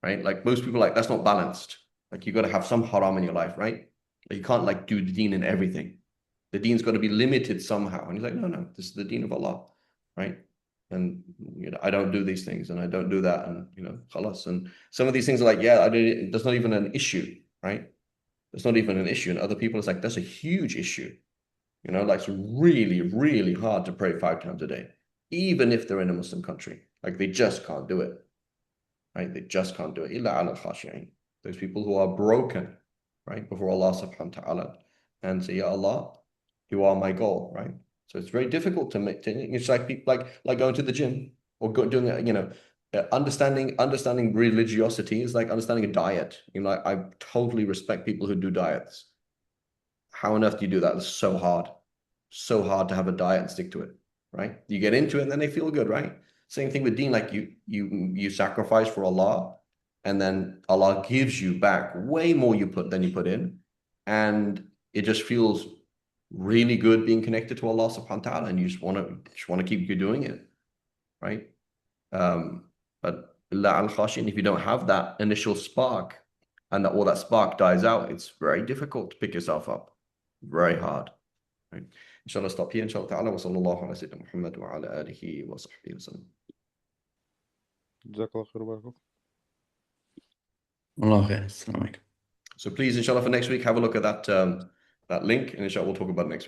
right? Like most people like, that's not balanced. Like you got to have some haram in your life, right? Like, you can't like do the deen in everything. The deen's got to be limited somehow. And he's like, no, this is the deen of Allah, right? And I don't do these things and I don't do that. And khalas. And some of these things are like, yeah, that's not even an issue, right? That's not even an issue. And other people, it's like, that's a huge issue. Like it's really, really hard to pray 5 times a day, even if they're in a Muslim country. Like they just can't do it, right? They just can't do it. Illa ala al-khashi'in. Those people who are broken, right, before Allah subhanahu wa ta'ala and say, Ya Allah, you are my goal, right? So it's very difficult to make. It's like people like going to the gym or doing understanding religiosity is like understanding a diet. I totally respect people who do diets. How on earth do you do that? It's so hard to have a diet and stick to it, right? You get into it and then they feel good, right? Same thing with deen, like you sacrifice for Allah and then Allah gives you back way more than you put in, and it just feels really good being connected to Allah subhanahu wa ta'ala, and you just want to keep doing it, right? But if you don't have that initial spark and that all that spark dies out, it's very difficult to pick yourself up. Very hard. Right? Inshallah, stop here. Inshallah ta'ala. Wa sallallahu ala sayyidina Muhammad wa ala alihi wa sahbihi wa sallam. جزاك الله خير وبارك. Allah khair. Assalamu alaikum. So please, inshallah, for next week, have a look at that link, and inshallah, we'll talk about it next week.